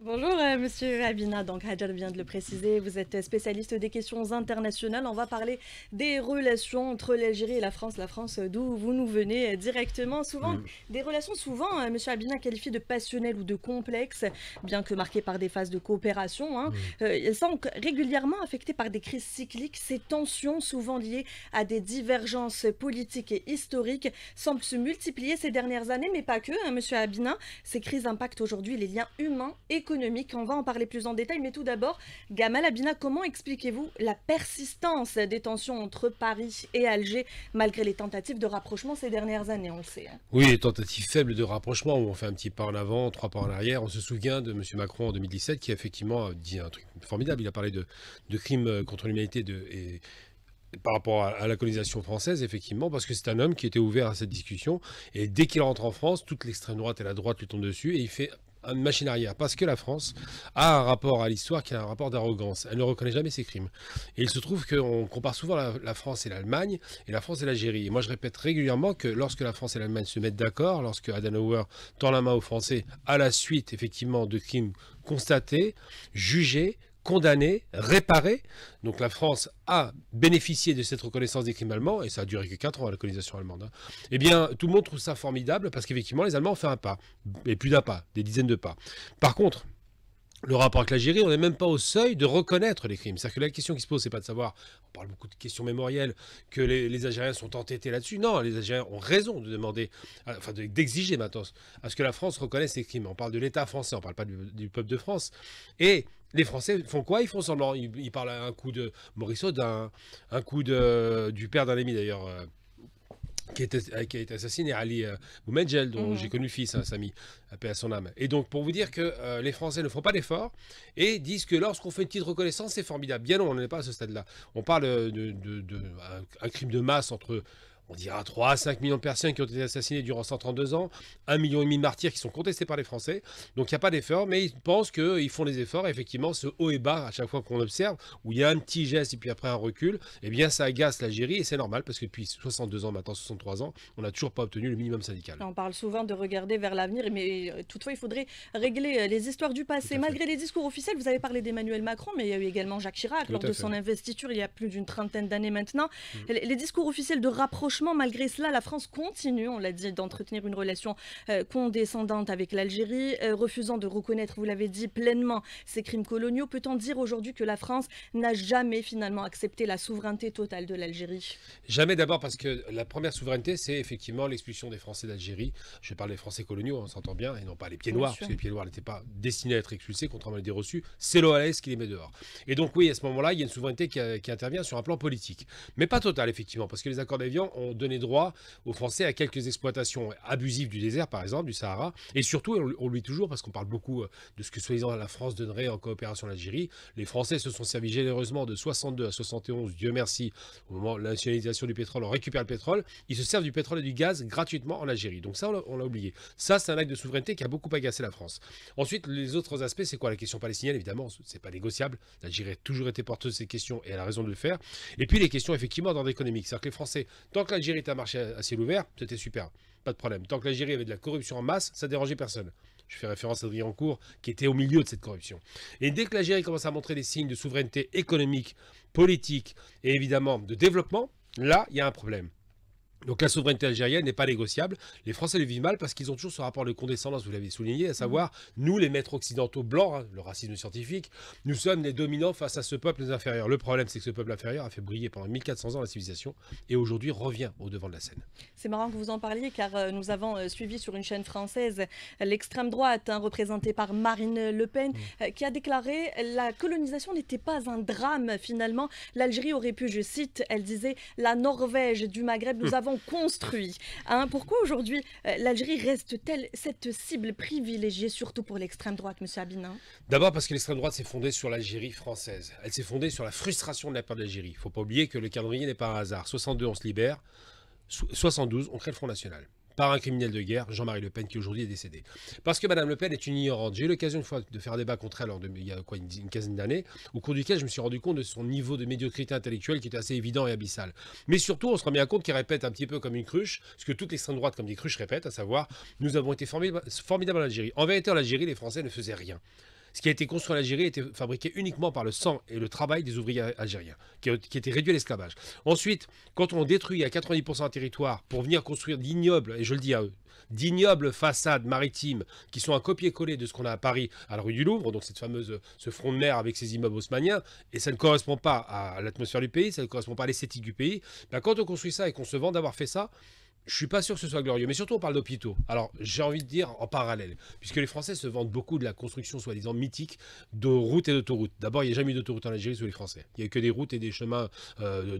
Bonjour, monsieur Abina. Donc, Hadjar vient de le préciser, vous êtes spécialiste des questions internationales. On va parler des relations entre l'Algérie et la France. La France, d'où vous nous venez directement. Souvent, Mm, des relations souvent, monsieur Abina, qualifiées de passionnelles ou de complexes, bien que marquées par des phases de coopération. Hein. mm. Elles sont régulièrement affectées par des crises cycliques. Ces tensions, souvent liées à des divergences politiques et historiques, semblent se multiplier ces dernières années, mais pas que, hein, monsieur Abina. Ces crises impactent aujourd'hui les liens humains, économiques. On va en parler plus en détail, mais tout d'abord, Gamal Abina, comment expliquez-vous la persistance des tensions entre Paris et Alger, malgré les tentatives de rapprochement ces dernières années, on le sait, hein. Oui, les tentatives faibles de rapprochement où on fait un petit pas en avant, trois pas en arrière. On se souvient de M. Macron en 2017 qui effectivement a dit un truc formidable. Il a parlé de crimes contre l'humanité par rapport à la colonisation française, effectivement, parce que c'est un homme qui était ouvert à cette discussion. Et dès qu'il rentre en France, toute l'extrême droite et la droite lui tombent dessus et il fait une machine arrière. Parce que la France a un rapport à l'histoire qui a un rapport d'arrogance. Elle ne reconnaît jamais ses crimes. Et il se trouve qu'on compare souvent la France et l'Allemagne, et la France et l'Algérie. Et moi, je répète régulièrement que lorsque la France et l'Allemagne se mettent d'accord, lorsque Adenauer tend la main aux Français à la suite, effectivement, de crimes constatés, jugés, condamnés, réparés. Donc la France a bénéficié de cette reconnaissance des crimes allemands, et ça a duré que 4 ans, la colonisation allemande. Hein. Eh bien, tout le monde trouve ça formidable, parce qu'effectivement, les Allemands ont fait un pas, et plus d'un pas, des dizaines de pas. Par contre, le rapport avec l'Algérie, on n'est même pas au seuil de reconnaître les crimes. C'est-à-dire que la question qui se pose, c'est pas de savoir, on parle beaucoup de questions mémorielles, que les Algériens sont entêtés là-dessus. Non, les Algériens ont raison de demander, enfin d'exiger maintenant, à ce que la France reconnaisse les crimes. On parle de l'État français, on parle pas du peuple de France. Et les Français font quoi? Ils font semblant. Ils parlent un coup de Morisseau, un coup du père d'un ami d'ailleurs. Qui a été assassiné, Ali Boumedjel, dont j'ai Mhm. connu le fils, hein, Samy, paix à son âme. Et donc, pour vous dire que les Français ne font pas d'efforts et disent que lorsqu'on fait une petite reconnaissance, c'est formidable. Bien non, on n'en est pas à ce stade-là. On parle un crime de masse entre, on dira, 3 à 5 millions de personnes qui ont été assassinées durant 132 ans, 1,5 million de martyrs qui sont contestés par les Français. Donc, il n'y a pas d'effort, mais ils pensent qu'ils font des efforts. Et effectivement, ce haut et bas, à chaque fois qu'on observe, où il y a un petit geste et puis après un recul, eh bien, ça agace l'Algérie et c'est normal parce que depuis 62 ans, maintenant 63 ans, on n'a toujours pas obtenu le minimum syndical. On parle souvent de regarder vers l'avenir, mais toutefois, il faudrait régler les histoires du Tout passé. à fait. Malgré les discours officiels, vous avez parlé d'Emmanuel Macron, mais il y a eu également Jacques Chirac Tout lors à de fait. son investiture il y a plus d'une trentaine d'années maintenant. Mm. Les discours officiels de rapprochement, malgré cela, la France continue, on l'a dit, d'entretenir une relation condescendante avec l'Algérie, refusant de reconnaître, vous l'avez dit, pleinement ses crimes coloniaux. Peut-on dire aujourd'hui que la France n'a jamais finalement accepté la souveraineté totale de l'Algérie? Jamais d'abord parce que la première souveraineté, c'est effectivement l'expulsion des Français d'Algérie. Je parle des Français coloniaux, on s'entend bien, et non pas les pieds Bien noirs, sûr. parce que les pieds noirs n'étaient pas destinés à être expulsés, contrairement à des reçus. C'est l'OAS qui les met dehors. Et donc oui, à ce moment-là, il y a une souveraineté qui intervient sur un plan politique. Mais pas total, effectivement, parce que les accords d'Évian ont donné droit aux Français à quelques exploitations abusives du désert, par exemple, du Sahara. Et surtout, on l'oublie toujours, parce qu'on parle beaucoup de ce que soi-disant la France donnerait en coopération à l'Algérie. Les Français se sont servis généreusement de 62 à 71, Dieu merci, au moment de la nationalisation du pétrole, on récupère le pétrole, ils se servent du pétrole et du gaz gratuitement en Algérie. Donc ça, on l'a oublié. Ça, c'est un acte de souveraineté qui a beaucoup agacé la France. Ensuite, les autres aspects, c'est quoi? La question palestinienne, évidemment, c'est pas négociable. L'Algérie a toujours été porteuse de ces questions et elle a raison de le faire. Et puis les questions, effectivement, d'ordre économique. C'est-à-dire que les Français, tant que l'Algérie était un marché à ciel ouvert, c'était super. Pas de problème. Tant que l'Algérie avait de la corruption en masse, ça dérangeait personne. Je fais référence à Adrien Rancourt, qui était au milieu de cette corruption. Et dès que l'Algérie commence à montrer des signes de souveraineté économique, politique et évidemment de développement, là, il y a un problème. Donc la souveraineté algérienne n'est pas négociable. Les Français le vivent mal parce qu'ils ont toujours ce rapport de condescendance, vous l'avez souligné, à Mhm. savoir, nous les maîtres occidentaux blancs, hein, le racisme scientifique, nous sommes les dominants face à ce peuple les inférieurs. Le problème, c'est que ce peuple inférieur a fait briller pendant 1400 ans la civilisation et aujourd'hui revient au devant de la scène. C'est marrant que vous en parliez car nous avons suivi sur une chaîne française l'extrême droite, hein, représentée par Marine Le Pen, Mm. qui a déclaré la colonisation n'était pas un drame finalement. L'Algérie aurait pu, je cite, elle disait, la Norvège du Maghreb, nous avons construit. Hein. Pourquoi aujourd'hui l'Algérie reste-t-elle cette cible privilégiée, surtout pour l'extrême droite, monsieur Abinin? D'abord parce que l'extrême droite s'est fondée sur l'Algérie française. Elle s'est fondée sur la frustration de la part de l'Algérie. Il ne faut pas oublier que le calendrier n'est pas un hasard. 62, on se libère. 72, on crée le Front National. Par un criminel de guerre, Jean-Marie Le Pen, qui aujourd'hui est décédé. Parce que Madame Le Pen est une ignorante. J'ai eu l'occasion une fois de faire un débat contre elle il y a quoi, une quinzaine d'années, au cours duquel je me suis rendu compte de son niveau de médiocrité intellectuelle qui était assez évident et abyssal. Mais surtout, on se rend bien compte qu'elle répète un petit peu comme une cruche, ce que toute l'extrême droite comme des cruches répètent, à savoir, nous avons été formidables en Algérie. En vérité, en Algérie, les Français ne faisaient rien. Ce qui a été construit en Algérie était fabriqué uniquement par le sang et le travail des ouvriers algériens, qui étaient réduits à l'esclavage. Ensuite, quand on détruit à 90% un territoire pour venir construire d'ignobles, et je le dis à eux, d'ignobles façades maritimes qui sont un copier-coller de ce qu'on a à Paris, à la rue du Louvre, donc ce front de mer avec ses immeubles haussmanniens, et ça ne correspond pas à l'atmosphère du pays, ça ne correspond pas à l'esthétique du pays. Ben, quand on construit ça et qu'on se vend d'avoir fait ça, je suis pas sûr que ce soit glorieux, mais surtout on parle d'hôpitaux. Alors j'ai envie de dire en parallèle, puisque les Français se vantent beaucoup de la construction soi-disant mythique de routes et d'autoroutes. D'abord, il n'y a jamais eu d'autoroute en Algérie sous les Français. Il n'y a eu que des routes et des chemins,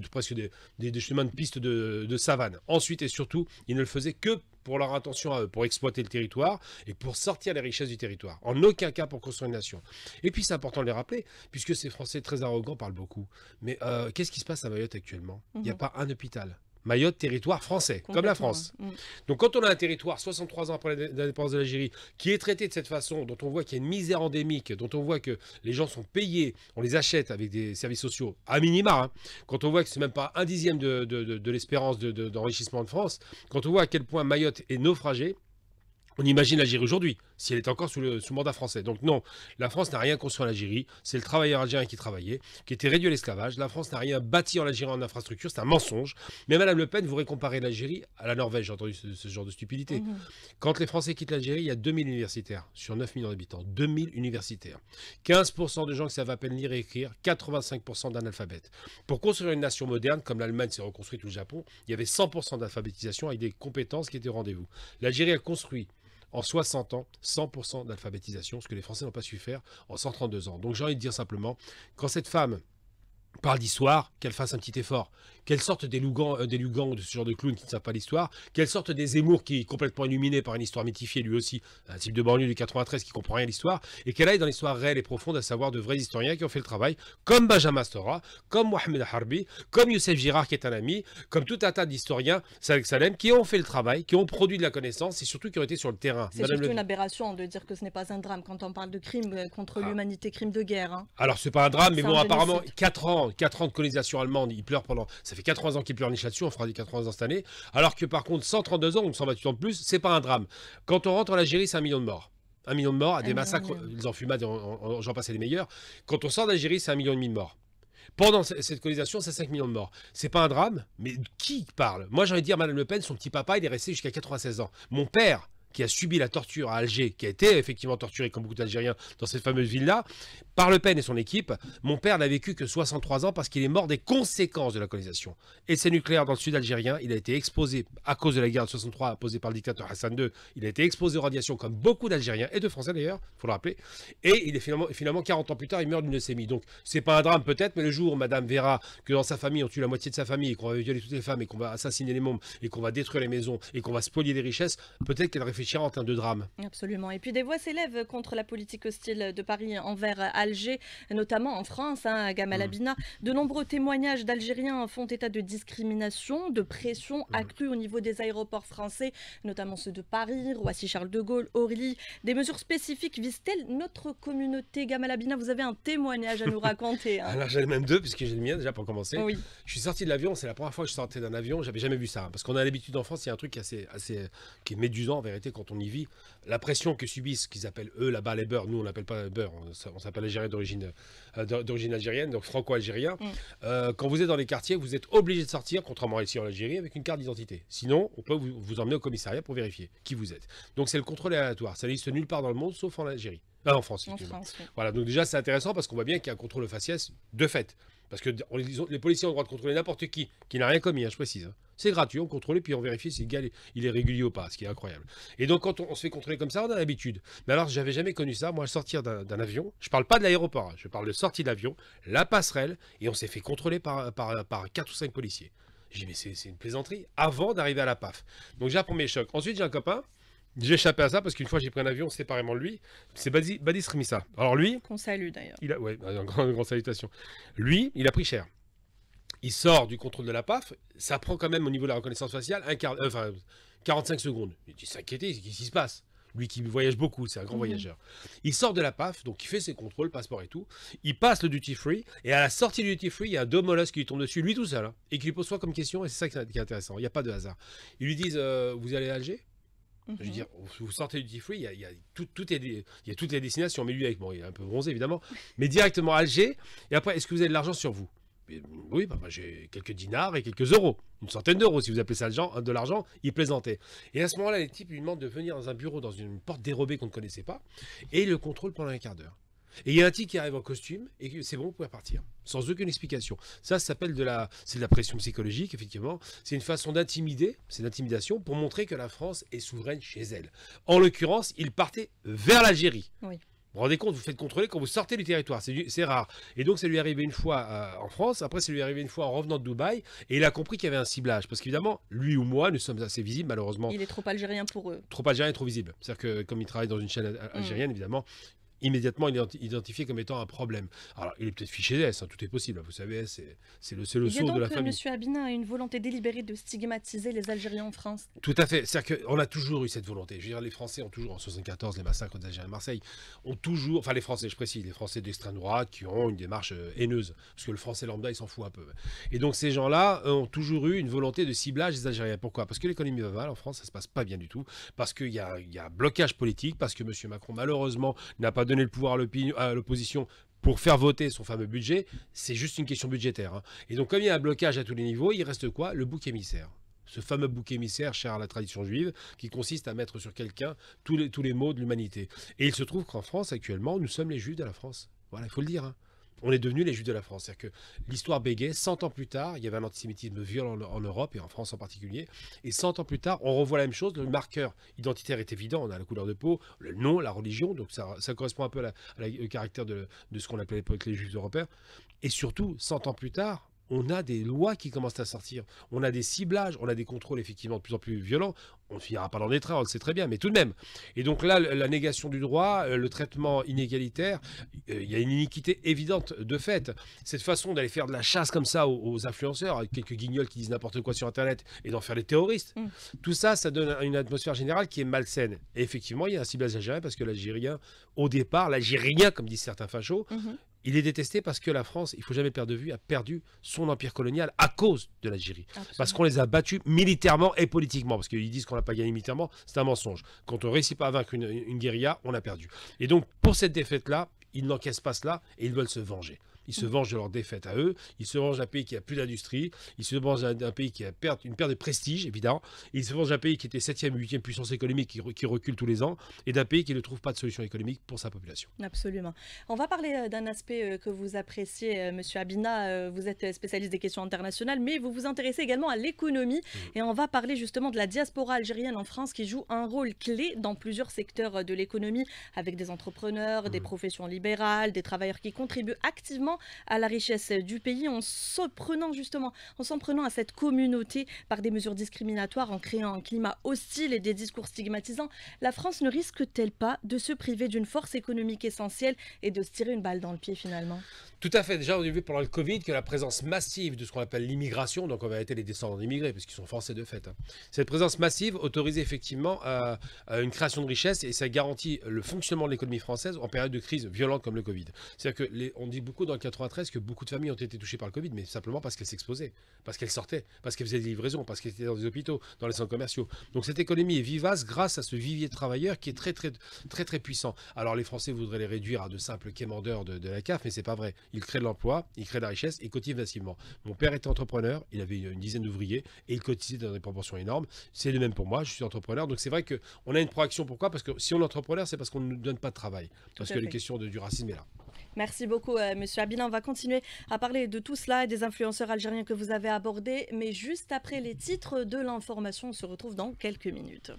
presque des chemins de pistes de savane. Ensuite et surtout, ils ne le faisaient que pour leur intention à eux, pour exploiter le territoire et pour sortir les richesses du territoire. En aucun cas pour construire une nation. Et puis c'est important de les rappeler, puisque ces Français très arrogants parlent beaucoup. Mais qu'est-ce qui se passe à Mayotte actuellement? Il n'y a pas un hôpital. Mayotte, territoire français, comme la France. Donc quand on a un territoire, 63 ans après l'indépendance de l'Algérie, qui est traité de cette façon, dont on voit qu'il y a une misère endémique, dont on voit que les gens sont payés, on les achète avec des services sociaux, à minima, hein, quand on voit que c'est même pas un dixième de l'espérance d'enrichissement de France, quand on voit à quel point Mayotte est naufragée, on imagine l'Algérie aujourd'hui, si elle est encore sous mandat français. Donc non, la France n'a rien construit en Algérie, c'est le travailleur algérien qui travaillait, qui était réduit à l'esclavage. La France n'a rien bâti en Algérie en infrastructure, c'est un mensonge. Mais Madame Le Pen, vous récomparez l'Algérie à la Norvège, j'ai entendu ce genre de stupidité. Quand les Français quittent l'Algérie, il y a 2000 universitaires sur 9 millions d'habitants. 2000 universitaires. 15% de gens qui savent à peine lire et écrire, 85% d'analphabètes. Pour construire une nation moderne, comme l'Allemagne s'est reconstruite ou le Japon, il y avait 100% d'alphabétisation avec des compétences qui étaient au rendez-vous. L'Algérie a construit en 60 ans, 100% d'alphabétisation, ce que les Français n'ont pas su faire en 132 ans. Donc j'ai envie de dire simplement, quand cette femme parle d'histoire, qu'elle fasse un petit effort, qu'elle sorte des Lugans ou de ce genre de clowns qui ne savent pas l'histoire, qu'elle sorte des Zemmour qui est complètement illuminé par une histoire mythifiée lui aussi, un type de banlieue du 93 qui comprend rien à l'histoire, et qu'elle aille dans l'histoire réelle et profonde, à savoir de vrais historiens qui ont fait le travail, comme Benjamin Stora, comme Mohamed Harbi, comme Youssef Girard qui est un ami, comme tout un tas d'historiens, Salek Salem, qui ont fait le travail, qui ont produit de la connaissance et surtout qui ont été sur le terrain. C'est surtout une aberration de dire que ce n'est pas un drame quand on parle de crimes contre l'humanité, crimes de guerre. Hein. Alors c'est pas un drame, mais bon, apparemment 4 ans de colonisation allemande, ils pleurent ça fait 83 ans qu'ils pleurent là-dessus, on fera des 80 ans cette année, alors que par contre 132 ans, donc 128 ans de plus, c'est pas un drame. Quand on rentre en Algérie, c'est 1 million de morts. 1 million de morts, à des massacres, les enfumades, j'en passe les meilleurs. Quand on sort d'Algérie, c'est 1,5 million de morts. Pendant cette colonisation, c'est 5 millions de morts. C'est pas un drame, mais qui parle? Moi, j'ai envie de dire, Madame Le Pen, son petit papa, il est resté jusqu'à 96 ans. Mon père, qui a subi la torture à Alger, qui a été effectivement torturé comme beaucoup d'Algériens dans cette fameuse ville-là, par Le Pen et son équipe, mon père n'a vécu que 63 ans parce qu'il est mort des conséquences de la colonisation. Essai nucléaire dans le sud algérien, il a été exposé, à cause de la guerre de 63 imposée par le dictateur Hassan II, il a été exposé aux radiations comme beaucoup d'Algériens, et de Français d'ailleurs, il faut le rappeler, et il est finalement 40 ans plus tard, il meurt d'une leucémie. Donc c'est pas un drame peut-être, mais le jour où madame verra que dans sa famille, on tue la moitié de sa famille, et qu'on va violer toutes les femmes, et qu'on va assassiner les mômes, et qu'on va détruire les maisons, et qu'on va spolier les richesses, peut-être qu'elle réfléchira en termes de drame. Absolument. Et puis des voix s'élèvent contre la politique hostile de Paris envers Alger, notamment en France, hein, Gamal Abina. De nombreux témoignages d'Algériens font état de discrimination, de pression accrue au niveau des aéroports français, notamment ceux de Paris, Roissy-Charles de Gaulle, Orly. Des mesures spécifiques visent-elles notre communauté? Gamal Abina, vous avez un témoignage à nous raconter. Hein. Alors j'en ai même deux, puisque j'ai le mien déjà pour commencer. Oui. Je suis sorti de l'avion, c'est la première fois que je sortais d'un avion, j'avais jamais vu ça. Hein, parce qu'on a l'habitude en France, il y a un truc qui est médusant en vérité quand on y vit. La pression que subissent, qu'ils appellent eux là-bas les beurs, nous on l'appelle pas beurs, on s'appelle Algérien d'origine algérienne, donc franco-algérien. Quand vous êtes dans les quartiers, vous êtes obligé de sortir, contrairement à ici en Algérie, avec une carte d'identité. Sinon, on peut vous emmener au commissariat pour vérifier qui vous êtes. Donc c'est le contrôle aléatoire, ça n'existe nulle part dans le monde, sauf en Algérie. En France, en France, oui. Voilà, donc déjà c'est intéressant parce qu'on voit bien qu'il y a un contrôle de faciès de fait. Parce que les policiers ont le droit de contrôler n'importe qui n'a rien commis, hein, je précise. Hein. C'est gratuit, on contrôle et puis on vérifie si le gars il est régulier ou pas, ce qui est incroyable. Et donc quand on se fait contrôler comme ça, on a l'habitude. Mais alors j'avais jamais connu ça, moi sortir d'un avion, je parle pas de l'aéroport, hein, je parle de sortie de l'avion, la passerelle, et on s'est fait contrôler par 4 ou 5 policiers. J'ai dit mais c'est une plaisanterie, avant d'arriver à la PAF. Donc j'ai un premier choc. Ensuite j'ai un copain, j'ai échappé à ça parce qu'une fois j'ai pris un avion séparément de lui, c'est Badis Remissa. Alors lui... Qu'on salue d'ailleurs. Ouais, une grande salutation. Lui, il a pris cher. Il sort du contrôle de la PAF, ça prend quand même au niveau de la reconnaissance faciale 45 secondes. Il dit s'inquiéter, qu'est-ce qui se passe? Lui qui voyage beaucoup, c'est un grand voyageur. Il sort de la PAF, donc il fait ses contrôles, passeport et tout. Il passe le duty free, et à la sortie du duty free, il y a deux molosses qui lui tombent dessus, lui tout seul, hein, et qui lui posent quoi comme question, et c'est ça qui est intéressant, il n'y a pas de hasard. Ils lui disent, vous allez à Alger? Je veux dire, vous sortez du duty free, il y a il y a toutes les destinations, mais lui, bon, il est un peu bronzé évidemment, mais directement à Alger. Et après, est-ce que vous avez de l'argent sur vous? Oui, bah, moi, j'ai quelques dinars et quelques euros. Une centaine d'euros, si vous appelez ça de l'argent, il plaisantait. Et à ce moment-là, les types lui demandent de venir dans un bureau, dans une porte dérobée qu'on ne connaissait pas, et il le contrôle pendant un quart d'heure. Et il y a un type qui arrive en costume, et c'est bon, vous pouvez partir. Sans aucune explication. Ça s'appelle c'est de la pression psychologique, effectivement. C'est une façon d'intimider, c'est l'intimidation, pour montrer que la France est souveraine chez elle. En l'occurrence, il partait vers l'Algérie. Oui. Vous vous rendez compte, vous faites contrôler quand vous sortez du territoire, c'est rare. Et donc ça lui est arrivé une fois en France, après ça lui est arrivé une fois en revenant de Dubaï, et il a compris qu'il y avait un ciblage. Parce qu'évidemment, lui ou moi, nous sommes assez visibles malheureusement. Il est trop algérien pour eux. Trop algérien, trop visible. C'est-à-dire que comme il travaille dans une chaîne algérienne, évidemment, immédiatement il est identifié comme étant un problème. Alors il est peut-être fiché S, hein, tout est possible, vous savez, c'est le saut de la famille. M. Abina a une volonté délibérée de stigmatiser les Algériens en France. Tout à fait, c'est-à-dire qu'on a toujours eu cette volonté. Je veux dire, les Français ont toujours, en 74, les massacres des Algériens à Marseille, ont toujours, enfin les Français, je précise, les Français d'extrême droite qui ont une démarche haineuse, parce que le Français lambda, il s'en fout un peu. Et donc ces gens-là ont toujours eu une volonté de ciblage des Algériens. Pourquoi? Parce que l'économie va mal en France, ça se passe pas bien du tout, parce qu'il y a un blocage politique, parce que M. Macron, malheureusement, n'a pas donné le pouvoir à l'opposition pour faire voter son fameux budget. C'est juste une question budgétaire. Hein. Et donc, comme il y a un blocage à tous les niveaux, il reste quoi? Le bouc émissaire. Ce fameux bouc émissaire cher à la tradition juive, qui consiste à mettre sur quelqu'un tous les maux de l'humanité. Et il se trouve qu'en France, actuellement, nous sommes les juifs de la France. Voilà, il faut le dire. Hein. On est devenus les juifs de la France. C'est-à-dire que l'histoire bégaye, 100 ans plus tard, il y avait un antisémitisme violent en Europe, et en France en particulier. Et 100 ans plus tard, on revoit la même chose. Le marqueur identitaire est évident. On a la couleur de peau, le nom, la religion. Donc ça correspond un peu au caractère de ce qu'on appelait à l'époque les juifs européens. Et surtout, 100 ans plus tard, on a des lois qui commencent à sortir. On a des ciblages, on a des contrôles effectivement de plus en plus violents. On ne finira pas dans des trains, on le sait très bien, mais tout de même. Et donc là, la négation du droit, le traitement inégalitaire, il y a une iniquité évidente de fait. Cette façon d'aller faire de la chasse comme ça aux influenceurs, avec quelques guignols qui disent n'importe quoi sur Internet, et d'en faire des terroristes, tout ça, ça donne une atmosphère générale qui est malsaine. Et effectivement, il y a un ciblage algérien, parce que l'Algérien, au départ, l'Algérien, comme disent certains fachos, il est détesté parce que la France, il ne faut jamais perdre de vue, a perdu son empire colonial à cause de l'Algérie. Parce qu'on les a battus militairement et politiquement. Parce qu'ils disent qu'on n'a pas gagné militairement, c'est un mensonge. Quand on ne réussit pas à vaincre une guérilla, on a perdu. Et donc, pour cette défaite-là, ils n'encaissent pas cela et ils veulent se venger. Ils se vengent de leur défaite à eux, ils se vengent d'un pays qui a plus d'industrie, ils se vengent d'un pays qui a une perte de prestige, évidemment, ils se vengent d'un pays qui était 7e ou 8e puissance économique, qui recule tous les ans, et d'un pays qui ne trouve pas de solution économique pour sa population. Absolument. On va parler d'un aspect que vous appréciez, Monsieur Abina. Vous êtes spécialiste des questions internationales, mais vous vous intéressez également à l'économie. Et on va parler justement de la diaspora algérienne en France qui joue un rôle clé dans plusieurs secteurs de l'économie, avec des entrepreneurs, des professions libérales, des travailleurs qui contribuent activement à la richesse du pays en s'en prenant à cette communauté par des mesures discriminatoires, en créant un climat hostile et des discours stigmatisants. La France ne risque-t-elle pas de se priver d'une force économique essentielle et de se tirer une balle dans le pied finalement? Tout à fait. Déjà, on a vu pendant le Covid que la présence massive de ce qu'on appelle l'immigration, donc en vérité les descendants d'immigrés, parce qu'ils sont français de fait, hein. Cette présence massive autorisait effectivement à une création de richesse et ça garantit le fonctionnement de l'économie française en période de crise violente comme le Covid. C'est-à-dire que on dit beaucoup dans le 93 que beaucoup de familles ont été touchées par le Covid, mais simplement parce qu'elles s'exposaient, parce qu'elles sortaient, parce qu'elles faisaient des livraisons, parce qu'elles étaient dans des hôpitaux, dans les centres commerciaux. Donc cette économie est vivace grâce à ce vivier de travailleurs qui est très très très très puissant. Alors les Français voudraient les réduire à de simples quémandeurs de la CAF, mais c'est pas vrai. Ils créent de l'emploi, ils créent de la richesse et ils cotisent massivement. Mon père était entrepreneur, il avait une dizaine d'ouvriers et il cotisait dans des proportions énormes. C'est le même pour moi, je suis entrepreneur. Donc c'est vrai qu'on a une proaction. Pourquoi? Parce que si on est entrepreneur, c'est parce qu'on ne nous donne pas de travail. Parce que les questions du racisme est là. Merci beaucoup, Monsieur Abina. On va continuer à parler de tout cela et des influenceurs algériens que vous avez abordés. Mais juste après les titres de l'information, on se retrouve dans quelques minutes.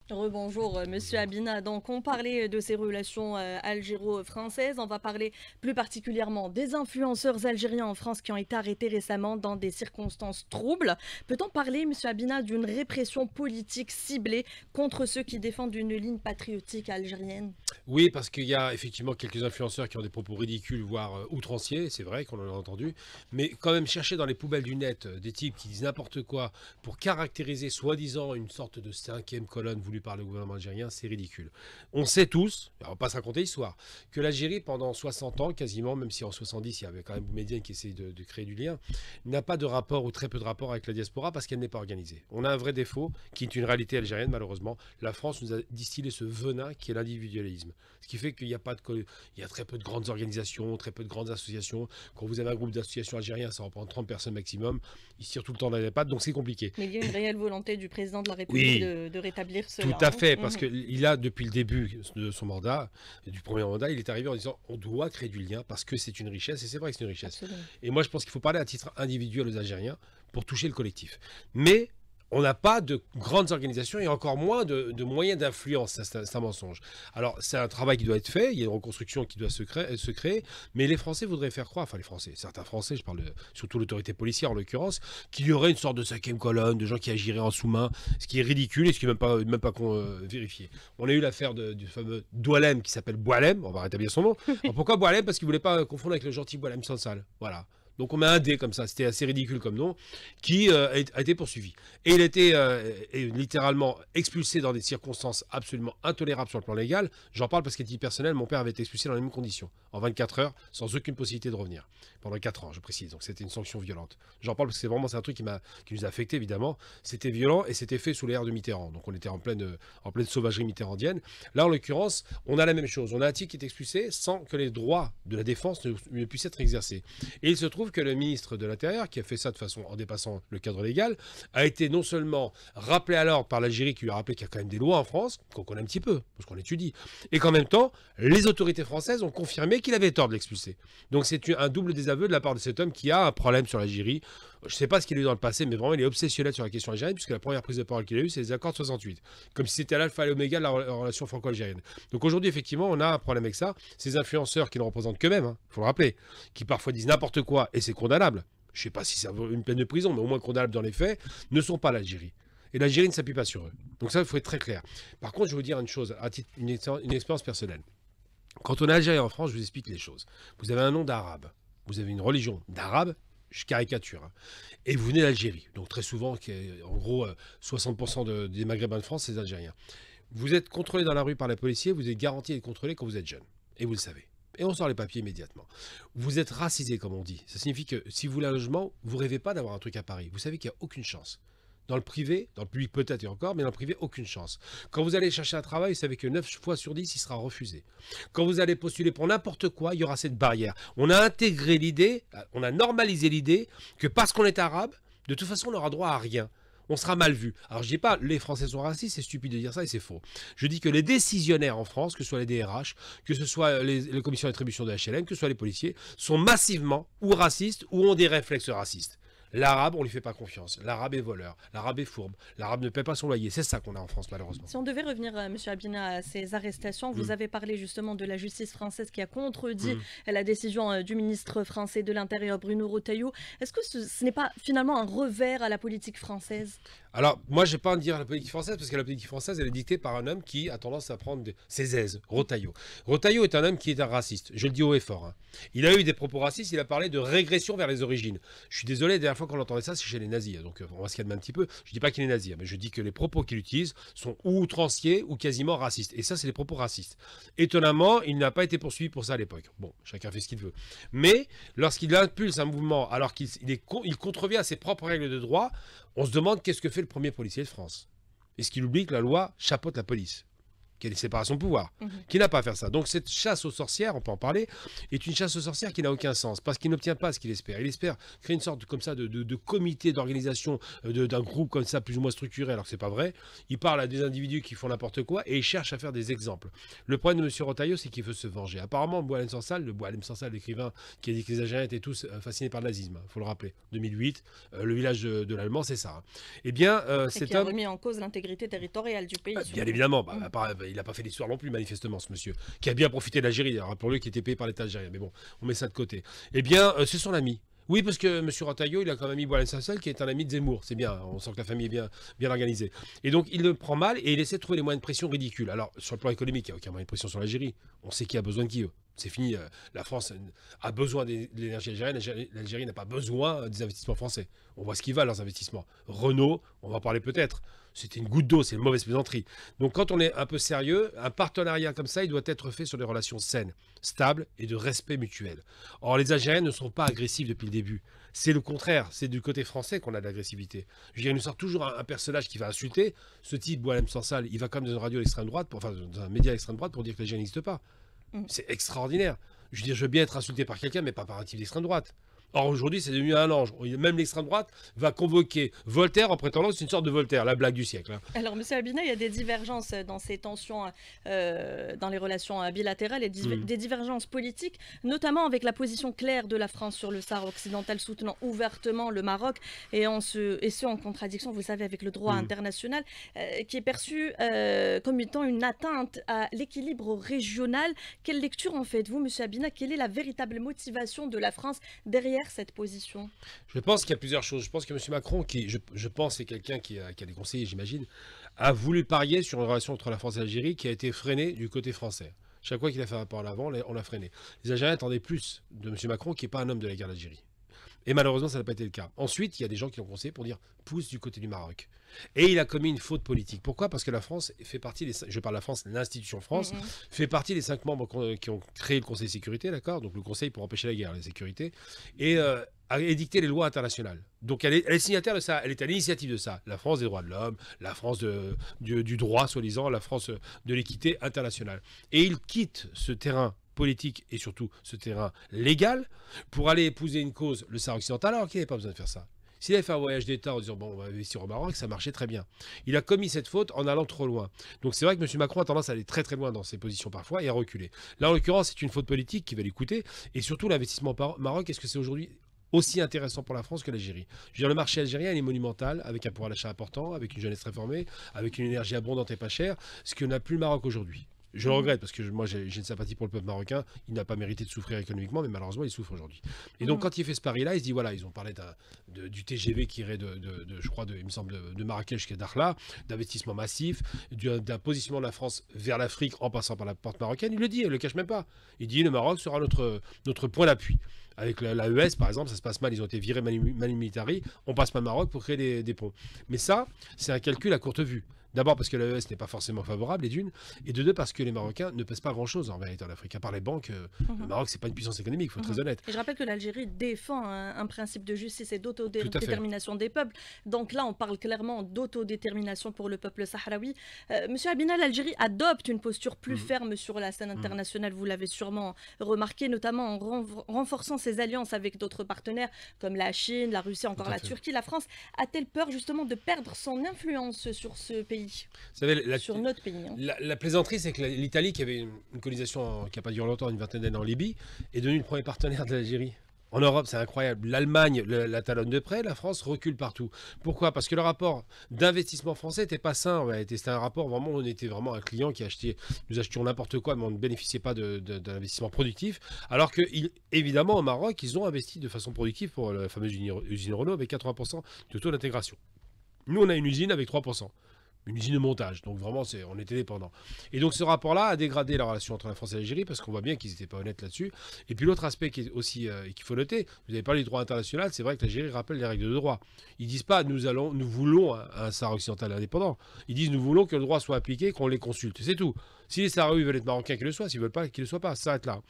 Rebonjour Monsieur Abina, donc on parlait de ces relations algéro-françaises, on va parler plus particulièrement des influenceurs algériens en France qui ont été arrêtés récemment dans des circonstances troubles. Peut-on parler, Monsieur Abina, d'une répression politique ciblée contre ceux qui défendent une ligne patriotique algérienne? Oui, parce qu'il y a effectivement quelques influenceurs qui ont des propos ridicules, voire outranciers, c'est vrai qu'on en a entendu, mais quand même chercher dans les poubelles du net des types qui disent n'importe quoi pour caractériser soi-disant une sorte de cinquième colonne, vous voulu par le gouvernement algérien, c'est ridicule. On sait tous, on va pas se raconter l'histoire, que l'Algérie, pendant 60 ans, quasiment, même si en 70, il y avait quand même Boumedienne qui essayait de créer du lien, n'a pas de rapport ou très peu de rapport avec la diaspora parce qu'elle n'est pas organisée. On a un vrai défaut qui est une réalité algérienne, malheureusement. La France nous a distillé ce venin qui est l'individualisme. Ce qui fait qu'il y a il y a très peu de grandes organisations, très peu de grandes associations. Quand vous avez un groupe d'associations algériens, ça reprend 30 personnes maximum. Ils se tirent tout le temps dans les pattes, donc c'est compliqué. Mais il y a une réelle volonté du président de la République Oui, de rétablir cela. tout à Hein. fait, parce qu'il a, depuis le début de son mandat, du premier mandat, il est arrivé en disant on doit créer du lien parce que c'est une richesse, et c'est vrai que c'est une richesse. Absolument. Et moi, je pense qu'il faut parler à titre individuel aux Algériens pour toucher le collectif. Mais on n'a pas de grandes organisations et encore moins de moyens d'influence. C'est un mensonge. Alors, c'est un travail qui doit être fait. Il y a une reconstruction qui doit se créer. Mais les Français voudraient faire croire, enfin les Français, certains Français, je parle surtout l'autorité policière en l'occurrence, qu'il y aurait une sorte de cinquième colonne, de gens qui agiraient en sous-main, ce qui est ridicule et ce qui n'est même pas vérifié. On a eu l'affaire du fameux Doualem qui s'appelle Boualem. On va rétablir son nom. Alors, pourquoi Boualem? Parce qu'il ne voulait pas confondre avec le gentil Boualem Sansal. Voilà. Donc on met un dé comme ça, c'était assez ridicule comme nom, qui a été poursuivi. Et il a été littéralement expulsé dans des circonstances absolument intolérables sur le plan légal. J'en parle parce qu'à titre personnel, mon père avait été expulsé dans les mêmes conditions, en 24 heures, sans aucune possibilité de revenir. Pendant 4 ans, je précise. Donc c'était une sanction violente. J'en parle parce que c'est un truc qui nous a affecté évidemment. C'était violent et c'était fait sous l'ère de Mitterrand. Donc on était en pleine sauvagerie mitterrandienne. Là, en l'occurrence, on a la même chose. On a un type qui est expulsé sans que les droits de la défense ne puissent être exercés. Et il se trouve que le ministre de l'Intérieur, qui a fait ça de façon en dépassant le cadre légal, a été non seulement rappelé à l'ordre par l'Algérie, qui lui a rappelé qu'il y a quand même des lois en France, qu'on connaît un petit peu, parce qu'on étudie, et qu'en même temps, les autorités françaises ont confirmé qu'il avait tort de l'expulser. Donc c'est un double désaveu de la part de cet homme qui a un problème sur l'Algérie. Je ne sais pas ce qu'il a eu dans le passé, mais vraiment, il est obsessionnel sur la question algérienne, puisque la première prise de parole qu'il a eue, c'est les accords de 68. Comme si c'était l'alpha et l'oméga de la relation franco-algérienne. Donc aujourd'hui, effectivement, on a un problème avec ça. Ces influenceurs qui ne représentent qu'eux-mêmes, il faut le rappeler, qui parfois disent n'importe quoi, et c'est condamnable. Je ne sais pas si ça vaut une peine de prison, mais au moins condamnable dans les faits, ne sont pas l'Algérie. Et l'Algérie ne s'appuie pas sur eux. Donc ça, il faut être très clair. Par contre, je vais vous dire une chose, à titre une expérience personnelle. Quand on est algérien en France, je vous explique les choses. Vous avez un nom d'arabe. Vous avez une religion d'arabe. Je caricature. Hein. Et vous venez d'Algérie. Donc très souvent, en gros, 60% des Maghrébins de France, c'est des Algériens. Vous êtes contrôlé dans la rue par les policiers, vous êtes garanti d'être contrôlé quand vous êtes jeune. Et vous le savez. Et on sort les papiers immédiatement. Vous êtes racisé, comme on dit. Ça signifie que si vous voulez un logement, vous rêvez pas d'avoir un truc à Paris. Vous savez qu'il n'y a aucune chance. Dans le privé, dans le public peut-être et encore, mais dans le privé, aucune chance. Quand vous allez chercher un travail, vous savez que 9 fois sur 10, il sera refusé. Quand vous allez postuler pour n'importe quoi, il y aura cette barrière. On a intégré l'idée, on a normalisé l'idée que parce qu'on est arabe, de toute façon, on n'aura droit à rien. On sera mal vu. Alors je dis pas les Français sont racistes, c'est stupide de dire ça et c'est faux. Je dis que les décisionnaires en France, que ce soit les DRH, que ce soit les commissions d'attribution de HLM, que ce soit les policiers, sont massivement ou racistes ou ont des réflexes racistes. L'arabe, on ne lui fait pas confiance. L'arabe est voleur. L'arabe est fourbe. L'arabe ne paie pas son loyer. C'est ça qu'on a en France, malheureusement. Si on devait revenir, M. Abina, à ces arrestations, vous avez parlé justement de la justice française qui a contredit la décision du ministre français de l'Intérieur, Bruno Retailleau. Est-ce que ce n'est pas finalement un revers à la politique française? Alors, moi, je ne vais pas en dire la politique française, parce que la politique française, elle est dictée par un homme qui a tendance à prendre ses aises, Retailleau. Retailleau est un homme qui est un raciste, je le dis haut et fort. Hein. Il a eu des propos racistes, il a parlé de régression vers les origines. Je suis désolé, la dernière fois qu'on entendait ça, c'est chez les nazis. Donc, on va se calmer un petit peu. Je ne dis pas qu'il est nazi, mais je dis que les propos qu'il utilise sont ou outranciers ou quasiment racistes. Et ça, c'est des propos racistes. Étonnamment, il n'a pas été poursuivi pour ça à l'époque. Bon, chacun fait ce qu'il veut. Mais, lorsqu'il impulse un mouvement, alors qu'il contrevient à ses propres règles de droit, on se demande qu'est-ce que fait le premier policier de France. Est-ce qu'il oublie que la loi chapeaute la police? Qu'il y a une séparation de pouvoir, qui n'a pas à faire ça. Donc cette chasse aux sorcières, on peut en parler, est une chasse aux sorcières qui n'a aucun sens, parce qu'il n'obtient pas ce qu'il espère. Il espère créer une sorte comme ça de comité d'organisation d'un groupe comme ça, plus ou moins structuré, alors que c'est pas vrai. Il parle à des individus qui font n'importe quoi et il cherche à faire des exemples. Le problème de M. Retailleau, c'est qu'il veut se venger. Apparemment, Boualem Sansal, l'écrivain qui a dit que les Algériens étaient tous fascinés par le nazisme, il faut le rappeler. 2008, le village de l'Allemand, c'est ça. Hein. Eh bien, c'est qui a remis en cause l'intégrité territoriale du pays. Bien évidemment, il n'a pas fait l'histoire non plus, manifestement, ce monsieur, qui a bien profité de l'Algérie, rappelons-le, qui était payé par l'État algérien. Mais bon, on met ça de côté. Eh bien, c'est son ami. Oui, parce que M. Retailleau, il a quand même mis Boualem Sansal, qui est un ami de Zemmour. C'est bien, on sent que la famille est bien organisée. Et donc, il le prend mal et il essaie de trouver les moyens de pression ridicules. Alors, sur le plan économique, il n'y a aucun moyen de pression sur l'Algérie. On sait qui a besoin de qui, eux. C'est fini. La France a besoin de l'énergie algérienne. L'Algérie n'a pas besoin des investissements français. On voit ce qui va, leurs investissements. Renault, on va en parler peut-être. C'était une goutte d'eau, c'est une mauvaise plaisanterie. Donc quand on est un peu sérieux, un partenariat comme ça, il doit être fait sur des relations saines, stables et de respect mutuel. Or, les Algériens ne sont pas agressifs depuis le début. C'est le contraire, c'est du côté français qu'on a de l'agressivité. Je veux dire, il nous sort toujours un personnage qui va insulter. Ce type, Boualem Sansal, il va comme dans une radio d'extrême droite, enfin dans un média d'extrême droite pour dire que l'Algérie n'existe pas. C'est extraordinaire. Je veux dire, je veux bien être insulté par quelqu'un, mais pas par un type d'extrême droite. Or, aujourd'hui, c'est devenu un ange. Même l'extrême droite va convoquer Voltaire en prétendant que c'est une sorte de Voltaire, la blague du siècle. Hein. Alors, M. Abina, il y a des divergences dans ces tensions, dans les relations bilatérales et des divergences politiques, notamment avec la position claire de la France sur le Sahara occidental, soutenant ouvertement le Maroc, et ce en contradiction, vous savez, avec le droit international, qui est perçu comme étant une atteinte à l'équilibre régional. Quelle lecture en faites-vous, M. Abina? Quelle est la véritable motivation de la France derrière cette position? Je pense qu'il y a plusieurs choses. Je pense que M. Macron, qui je pense c'est quelqu'un qui a des conseillers, j'imagine, a voulu parier sur une relation entre la France et l'Algérie qui a été freinée du côté français. Chaque fois qu'il a fait un pas en avant, on l'a freiné. Les Algériens attendaient plus de M. Macron, qui n'est pas un homme de la guerre d'Algérie. Et malheureusement, ça n'a pas été le cas. Ensuite, il y a des gens qui l'ont conseillé pour dire pousse du côté du Maroc. Et il a commis une faute politique. Pourquoi? Parce que la France fait partie je parle de la France, l'institution France, fait partie des 5 membres qui ont créé le Conseil de sécurité, d'accord? Donc le Conseil pour empêcher la guerre, la sécurité, et a édicté les lois internationales. Donc elle est signataire de ça, elle est à l'initiative de ça. La France des droits de l'homme, la France du droit, soi-disant, la France de l'équité internationale. Et il quitte ce terrain politique et surtout ce terrain légal pour aller épouser une cause, le Sahara occidental, alors qu'il n'avait pas besoin de faire ça. S'il avait fait un voyage d'État en disant bon, on va investir au Maroc, ça marchait très bien. Il a commis cette faute en allant trop loin. Donc c'est vrai que M. Macron a tendance à aller très très loin dans ses positions parfois et à reculer. Là en l'occurrence, c'est une faute politique qui va lui coûter. Et surtout l'investissement au Maroc, est-ce que c'est aujourd'hui aussi intéressant pour la France que l'Algérie? Je veux dire, le marché algérien il est monumental, avec un pouvoir d'achat important, avec une jeunesse réformée, avec une énergie abondante et pas chère, ce que n'a plus le Maroc aujourd'hui. Je le regrette parce que moi j'ai une sympathie pour le peuple marocain. Il n'a pas mérité de souffrir économiquement, mais malheureusement il souffre aujourd'hui. Et donc quand il fait ce pari-là, il se dit voilà, ils ont parlé du TGV qui irait je crois, il me semble, de Marrakech jusqu'à Dakhla, d'investissement massif, d'un positionnement de la France vers l'Afrique en passant par la porte marocaine. Il le dit, il ne le cache même pas. Il dit le Maroc sera notre point d'appui. Avec l'AES, par exemple, ça se passe mal, ils ont été virés Manu Militari, on passe par le Maroc pour créer des ponts. Mais ça, c'est un calcul à courte vue. D'abord parce que l'AES n'est pas forcément favorable, et de deux parce que les Marocains ne pèsent pas grand-chose en réalité en Afrique. À part les banques, le Maroc, c'est pas une puissance économique, il faut être très honnête. Et je rappelle que l'Algérie défend un principe de justice et d'autodétermination des peuples. Donc là, on parle clairement d'autodétermination pour le peuple sahraoui. Monsieur Abina, l'Algérie adopte une posture plus ferme sur la scène internationale, vous l'avez sûrement remarqué, notamment en renforçant ses alliances avec d'autres partenaires comme la Chine, la Russie, encore la Turquie. La France a-t-elle peur justement de perdre son influence sur ce pays? Vous savez, sur notre pays. Hein. La plaisanterie, c'est que l'Italie, qui avait une colonisation qui n'a pas duré longtemps, une vingtaine d'années en Libye, est devenue le premier partenaire de l'Algérie. En Europe, c'est incroyable. L'Allemagne la talonne de près, la France recule partout. Pourquoi? Parce que le rapport d'investissement français n'était pas sain. En réalité, c'était un rapport vraiment, on était vraiment un client qui achetait, nous achetions n'importe quoi, mais on ne bénéficiait pas d'un investissement productif. Alors que, évidemment, au Maroc, ils ont investi de façon productive pour la fameuse usine Renault avec 80% de taux d'intégration. Nous, on a une usine avec 3%. Une usine de montage, donc vraiment on était dépendants. Et donc ce rapport-là a dégradé la relation entre la France et l'Algérie parce qu'on voit bien qu'ils n'étaient pas honnêtes là-dessus. Et puis l'autre aspect qui est aussi qu'il faut noter, vous avez parlé du droit international, c'est vrai que l'Algérie rappelle les règles de droit. Ils disent pas nous voulons un Sahara occidental indépendant. Ils disent nous voulons que le droit soit appliqué, qu'on les consulte. C'est tout. Si les Sahraouis veulent être marocains, qu'ils le soient. S'ils veulent pas, qu'ils le soient pas. Ça s'arrête là.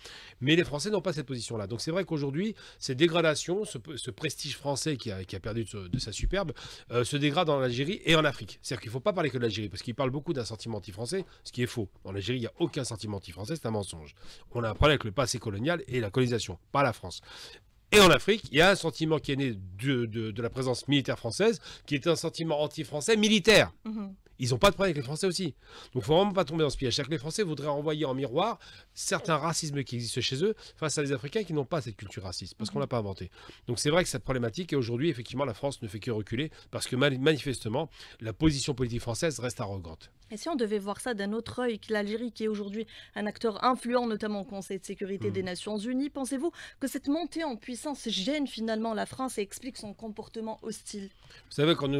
Mais les Français n'ont pas cette position-là. Donc c'est vrai qu'aujourd'hui, cette dégradation, ce prestige français qui a perdu de sa superbe, se dégrade en Algérie et en Afrique. C'est-à-dire qu'il ne faut pas parler que de l'Algérie, parce qu'il parle beaucoup d'un sentiment anti-français, ce qui est faux. En Algérie, il n'y a aucun sentiment anti-français, c'est un mensonge. On a un problème avec le passé colonial et la colonisation, pas la France. Et en Afrique, il y a un sentiment qui est né de la présence militaire française, qui est un sentiment anti-français militaire. Ils n'ont pas de problème avec les Français aussi. Donc il ne faut vraiment pas tomber dans ce piège. C'est-à-dire que les Français voudraient renvoyer en miroir certains racismes qui existent chez eux face à des Africains qui n'ont pas cette culture raciste, parce qu'on ne l'a pas inventée. Donc c'est vrai que cette problématique, et aujourd'hui, effectivement, la France ne fait que reculer, parce que manifestement, la position politique française reste arrogante. Et si on devait voir ça d'un autre œil, que l'Algérie, qui est aujourd'hui un acteur influent, notamment au Conseil de sécurité des Mhm. Nations Unies, pensez-vous que cette montée en puissance gêne finalement la France et explique son comportement hostile? Vous savez, quand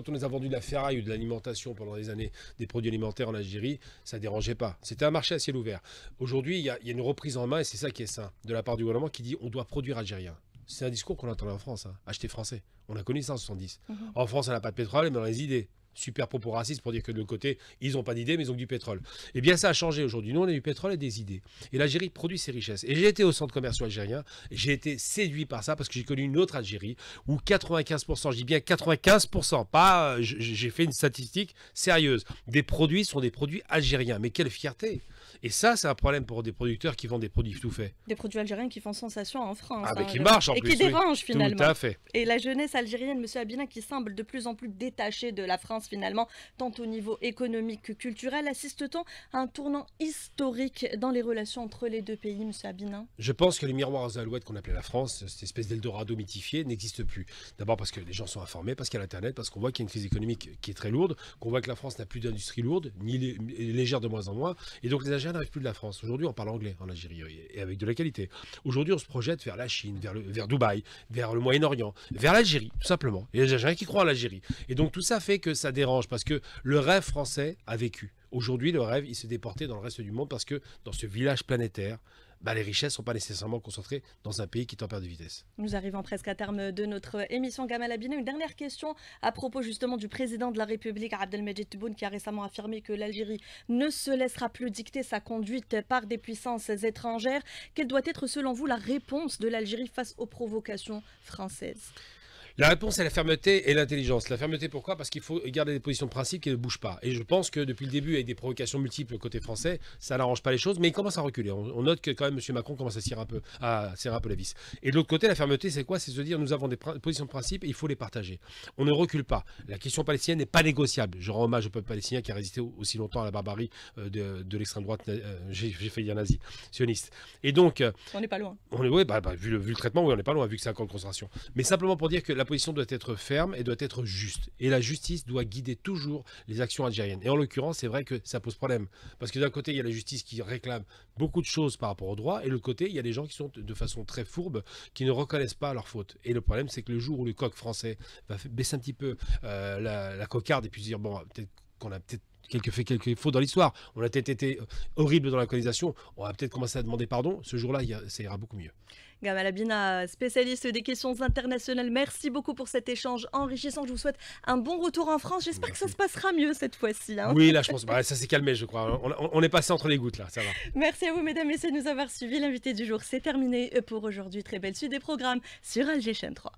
on nous a vendu de la ferraille ou de l'alimentation pendant des années, des produits alimentaires en Algérie, ça ne dérangeait pas. C'était un marché à ciel ouvert. Aujourd'hui, il y a une reprise en main, et c'est ça qui est sain, de la part du gouvernement qui dit on doit produire algérien. C'est un discours qu'on entend en France, hein. Acheter français. On a connu ça en 70. Mhm. En France, on n'a pas de pétrole, mais on a des idées. Super propos racistes pour dire que de l'autre côté, ils n'ont pas d'idées, mais ils ont que du pétrole. Eh bien, ça a changé aujourd'hui. Nous, on a du pétrole et des idées. Et l'Algérie produit ses richesses. Et j'ai été au centre commercial algérien. J'ai été séduit par ça parce que j'ai connu une autre Algérie où 95%, je dis bien 95%, pas, j'ai fait une statistique sérieuse. Des produits sont des produits algériens. Mais quelle fierté! Et ça, c'est un problème pour des producteurs qui vendent des produits tout faits. Des produits algériens qui font sensation en France, Ah, mais hein, qui marchent en et plus. qui Oui. dérangent Tout finalement. à fait. Et la jeunesse algérienne, Monsieur Abina, qui semble de plus en plus détachée de la France finalement, tant au niveau économique que culturel, assiste-t-on à un tournant historique dans les relations entre les deux pays, Monsieur Abina? Je pense que les miroirs aux alouettes qu'on appelait la France, cette espèce d'Eldorado mythifié, n'existe plus. D'abord parce que les gens sont informés, parce qu'il y a l'Internet, parce qu'on voit qu'il y a une crise économique qui est très lourde, qu'on voit que la France n'a plus d'industrie lourde, ni légère de moins en moins, et donc les Algériens n'arrivent plus de la France. Aujourd'hui, on parle anglais en Algérie, et avec de la qualité. Aujourd'hui, on se projette vers la Chine, vers Dubaï, vers le Moyen-Orient, vers l'Algérie, tout simplement. Et les Algériens qui croient en l'Algérie. Et donc tout ça fait que ça dérange, parce que le rêve français a vécu. Aujourd'hui, le rêve, il s'est déporté dans le reste du monde, parce que dans ce village planétaire, bah, les richesses ne sont pas nécessairement concentrées dans un pays qui est en perte de vitesse. Nous arrivons presque à terme de notre émission Gamal Abina. Une dernière question à propos justement du président de la République, Abdelmajid Tebboune, qui a récemment affirmé que l'Algérie ne se laissera plus dicter sa conduite par des puissances étrangères. Quelle doit être selon vous la réponse de l'Algérie face aux provocations françaises? La réponse est la fermeté et l'intelligence. La fermeté, pourquoi? Parce qu'il faut garder des positions de principe qui ne bougent pas. Et je pense que depuis le début, avec des provocations multiples côté français, ça n'arrange pas les choses, mais il commence à reculer. On note que quand même M. Macron commence à serrer un peu la vis. Et de l'autre côté, la fermeté, c'est quoi? C'est se dire nous avons des positions de principe et il faut les partager. On ne recule pas. La question palestinienne n'est pas négociable. Je rends hommage au peuple palestinien qui a résisté aussi longtemps à la barbarie de l'extrême droite, j'ai failli dire nazi, sioniste. Et donc, On n'est pas loin. ouais, vu le traitement, oui, on n'est pas loin, vu que c'est un camp de concentration. Mais simplement pour dire que la position doit être ferme et doit être juste. Et la justice doit guider toujours les actions algériennes. Et en l'occurrence, c'est vrai que ça pose problème. Parce que d'un côté, il y a la justice qui réclame beaucoup de choses par rapport au droit, et de l'autre côté, il y a des gens qui sont de façon très fourbe, qui ne reconnaissent pas leurs fautes. Et le problème, c'est que le jour où le coq français va baisser un petit peu la cocarde et puis se dire, bon, peut-être qu'on a peut-être fait quelques fautes dans l'histoire, on a peut-être été horrible dans la colonisation, on va peut-être commencer à demander pardon, ce jour-là, ça ira beaucoup mieux. Gamal Abina, spécialiste des questions internationales, merci beaucoup pour cet échange enrichissant. Je vous souhaite un bon retour en France. J'espère que ça se passera mieux cette fois-ci, hein. Oui, là, je pense, ça s'est calmé, je crois. On est passé entre les gouttes, là, ça va. Merci à vous, mesdames, messieurs, de nous avoir suivis. L'invité du jour, c'est terminé pour aujourd'hui. Très belle suite des programmes sur Alger Chaîne 3.